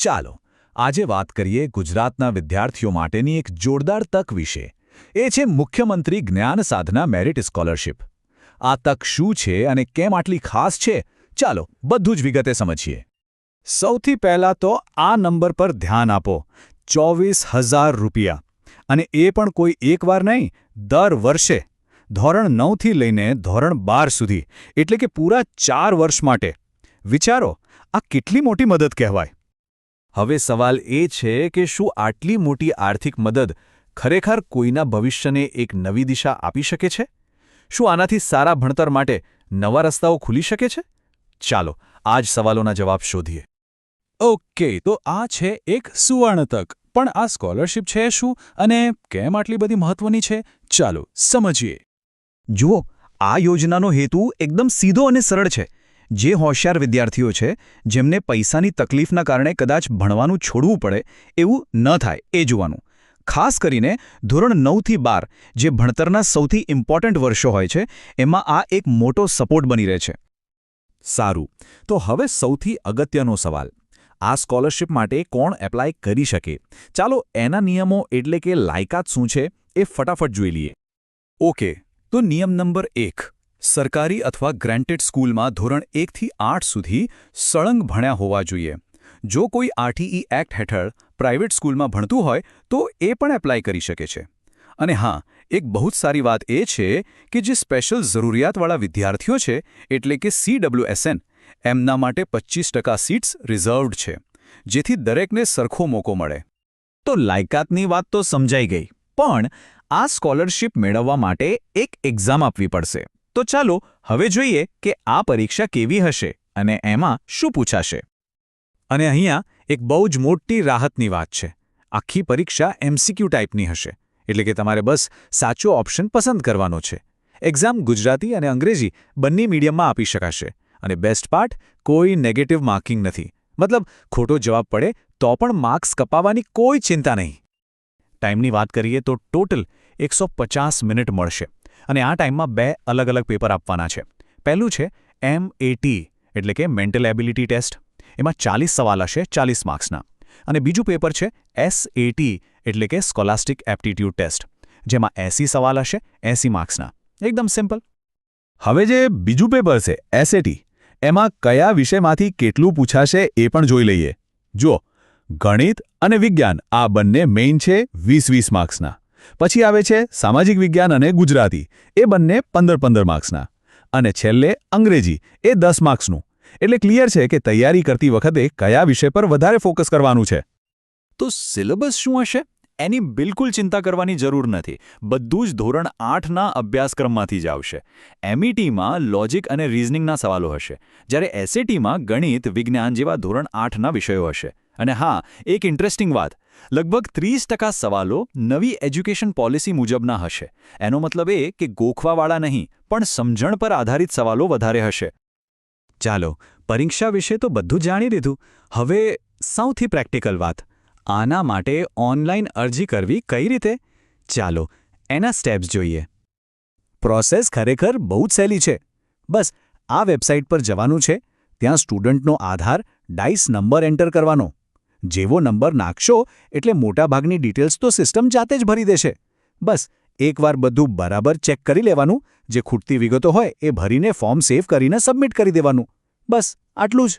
ચાલો આજે વાત કરીએ ગુજરાતના વિદ્યાર્થીઓ માટેની એક જોરદાર તક વિશે. એ છે મુખ્યમંત્રી જ્ઞાન સાધના મેરિટ સ્કોલરશિપ. આ તક શું છે અને કેમ આટલી ખાસ છે, ચાલો બધું જ વિગતે સમજીએ. સૌથી પહેલાં તો આ નંબર પર ધ્યાન આપો. 24,000 રૂપિયા. અને એ પણ કોઈ એકવાર નહીં, દર વર્ષે. ધોરણ 9થી લઈને ધોરણ 12 સુધી, એટલે કે પૂરા 4 વર્ષ માટે. વિચારો, આ કેટલી મોટી મદદ કહેવાય. હવે સવાલ એ છે કે શું આટલી મોટી આર્થિક મદદ ખરેખર કોઈના ભવિષ્યને એક નવી દિશા આપી શકે છે? શું આનાથી સારા ભણતર માટે નવા રસ્તાઓ ખુલી શકે છે? ચાલો આ જ સવાલોના જવાબ શોધીએ. ઓકે, તો આ છે એક સુવર્ણ તક. પણ આ સ્કોલરશિપ છે શું અને કેમ આટલી બધી મહત્વની છે? ચાલો સમજીએ. જુઓ, આ યોજનાનો હેતુ એકદમ સીધો અને સરળ છે. જે હોશિયાર વિદ્યાર્થીઓ છે, જેમને પૈસાની તકલીફના કારણે કદાચ ભણવાનું છોડવું પડે, એવું ન થાય એ જોવાનું. ખાસ કરીને ધોરણ 9થી 12, જે ભણતરના સૌથી ઇમ્પોર્ટન્ટ વર્ષો હોય છે, એમાં આ એક મોટો સપોર્ટ બની રહે છે. સારું, તો હવે સૌથી અગત્યનો સવાલ. આ સ્કોલરશિપ માટે કોણ એપ્લાય કરી શકે? ચાલો એના નિયમો એટલે કે લાયકાત શું છે એ ફટાફટ જોઈ લઈએ. ઓકે, તો નિયમ નંબર 1. સરકારી અથવા ગ્રાન્ટેડ સ્કૂલમાં ધોરણ 1થી 8 સુધી સળંગ ભણ્યા હોવા જોઈએ. જો કોઈ આરટીઈ એક્ટ હેઠળ પ્રાઇવેટ સ્કૂલમાં ભણતું હોય તો એ પણ એપ્લાય કરી શકે છે. અને હા, એક બહુ જ સારી વાત એ છે કે જે સ્પેશિયલ જરૂરિયાતવાળા વિદ્યાર્થીઓ છે, એટલે કે CWSN, એમના માટે 25% સીટ્સ રિઝર્વ્ડ છે, જેથી દરેકને સરખો મોકો મળે. તો લાયકાતની વાત તો સમજાઈ ગઈ, પણ આ સ્કોલરશિપ મેળવવા માટે એક એક્ઝામ આપવી પડશે. તો ચાલો હવે જોઈએ કે આ પરીક્ષા કેવી હશે અને એમાં શું પૂછાશે. અને અહીંયા એક બહુ જ મોટી રાહતની વાત છે. આખી પરીક્ષા MCQ ટાઈપની હશે, એટલે કે તમારે બસ સાચો ઓપ્શન પસંદ કરવાનો છે. એક્ઝામ ગુજરાતી અને અંગ્રેજી બંને મીડિયમમાં આપી શકાશે. અને બેસ્ટ પાર્ટ, કોઈ નેગેટિવ માર્કિંગ નથી. મતલબ ખોટો જવાબ પડે તો પણ માર્ક્સ કપાવવાની કોઈ ચિંતા નહીં. ટાઈમની વાત કરીએ તો ટોટલ 150 મિનિટ મળશે. અને આ ટાઈમમાં 2 અલગ-અલગ પેપર આપવાના છે. પહેલું છે MAT, એટલે કે મેન્ટલ એબિલિટી ટેસ્ટ. એમાં 40 સવાલ હશે 40 માર્ક્સના. અને બીજું પેપર છે SAT, એટલે કે સ્કોલાસ્ટિક એપ્ટિટ્યૂડ ટેસ્ટ, જેમાં 80 સવાલ હશે 80 માર્ક્સના. એકદમ સિમ્પલ. હવે જે બીજું પેપર છે SAT, એમાં કયા વિષયમાંથી કેટલું પૂછાશે એ પણ જોઈ લઈએ. જુઓ, ગણિત અને વિજ્ઞાન આ બંને મેઇન છે 20-20 માર્ક્સના. પછી આવે છે સામાજિક વિજ્ઞાન અને ગુજરાતી, એ બંને 15-15 માર્ક્સના. અને છેલ્લે અંગ્રેજી, એ 10 માર્ક્સનું. એટલે ક્લિયર છે કે તૈયારી કરતી વખતે કયા વિષય પર વધારે ફોકસ કરવાનું છે. તો સિલેબસ શું હશે? એની બિલકુલ ચિંતા કરવાની જરૂર નથી. બધું જ ધોરણ 8ના અભ્યાસક્રમમાંથી જ આવશે. METમાં લોજિક અને રિઝનિંગના સવાલો હશે, જ્યારે SATમાં ગણિત, વિજ્ઞાન જેવા ધોરણ 8ના વિષયો હશે. અને હા, એક ઇન્ટરેસ્ટિંગ વાત, લગભગ 30% સવાલો નવી એજ્યુકેશન પોલિસી મુજબના હશે. એનો મતલબ એ કે ગોખવાવાળા નહીં, પણ સમજણ પર આધારિત સવાલો વધારે હશે. ચાલો, પરીક્ષા વિશે તો બધું જાણી લીધું. હવે સૌથી પ્રેક્ટિકલ વાત, આના માટે ઓનલાઈન અરજી કરવી કઈ રીતે? ચાલો એના સ્ટેપ્સ જોઈએ. પ્રોસેસ ખરેખર બહુ જ સહેલી છે. બસ આ વેબસાઇટ પર જવાનું છે. ત્યાં સ્ટુડન્ટનો આધાર, ડાઇસ નંબર એન્ટર કરવાનો. જેવો નંબર નાખશો એટલે મોટાભાગની ડિટેલ્સ તો સિસ્ટમ જાતે જ ભરી દેશે. બસ એકવાર બધું બરાબર ચેક કરી લેવાનું. જે ખૂટતી વિગતો હોય એ ભરીને ફોર્મ સેવ કરીને સબમિટ કરી દેવાનું. બસ આટલું જ.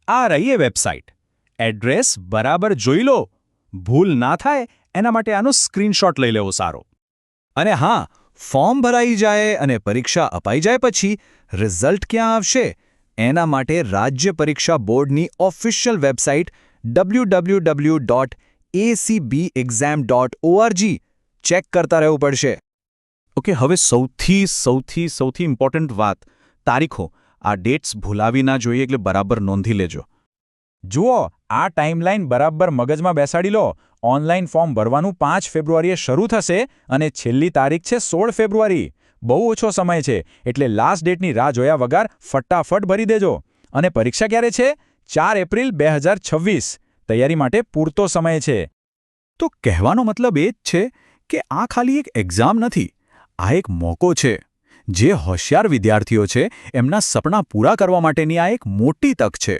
આ રહી એ વેબસાઇટ. એડ્રેસ બરાબર જોઈ લો. ભૂલ ના થાય એના માટે આનો સ્ક્રીનશોટ લઈ લેવો સારો. અને હા, ફોર્મ ભરાઈ જાય અને પરીક્ષા અપાઈ જાય પછી રિઝલ્ટ ક્યાં આવશે એના માટે રાજ્ય પરીક્ષા બોર્ડની ઓફિશિયલ વેબસાઇટ www.acbexam.org ચેક કરતા રહેવું પડશે. ઓકે, હવે સૌથી ઇમ્પોર્ટન્ટ વાત, તારીખો. આ ડેટ્સ ભૂલાવી ના જોઈએ, એટલે બરાબર નોંધી લેજો. જુઓ, આ ટાઈમલાઈન બરાબર મગજમાં બેસાડી લો. ઓનલાઈન ફોર્મ ભરવાનું 5 ફેબ્રુઆરીએ શરૂ થશે અને છેલ્લી તારીખ છે 16 ફેબ્રુઆરી. બહુ ઓછો સમય છે, એટલે લાસ્ટ ડેટની રાહ જોયા વગર ફટાફટ ભરી દેજો. અને પરીક્ષા ક્યારે છે? 4 એપ્રિલ 2026. તૈયારી માટે પૂરતો સમય છે. તો કહેવાનો મતલબ એ જ છે કે આ ખાલી એક એક્ઝામ નથી, આ એક મોકો છે. જે હોશિયાર વિદ્યાર્થીઓ છે એમના સપના પૂરા કરવા માટેની આ એક મોટી તક છે.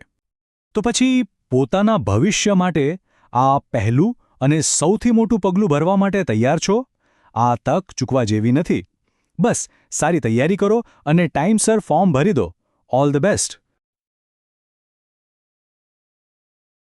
તો પછી પોતાના ભવિષ્ય માટે આ પહેલું અને સૌથી મોટું પગલું ભરવા માટે તૈયાર છો? આ તક ચૂકવા જેવી નથી. બસ સારી તૈયારી કરો અને ટાઈમસર ફોર્મ ભરી દો. All the best.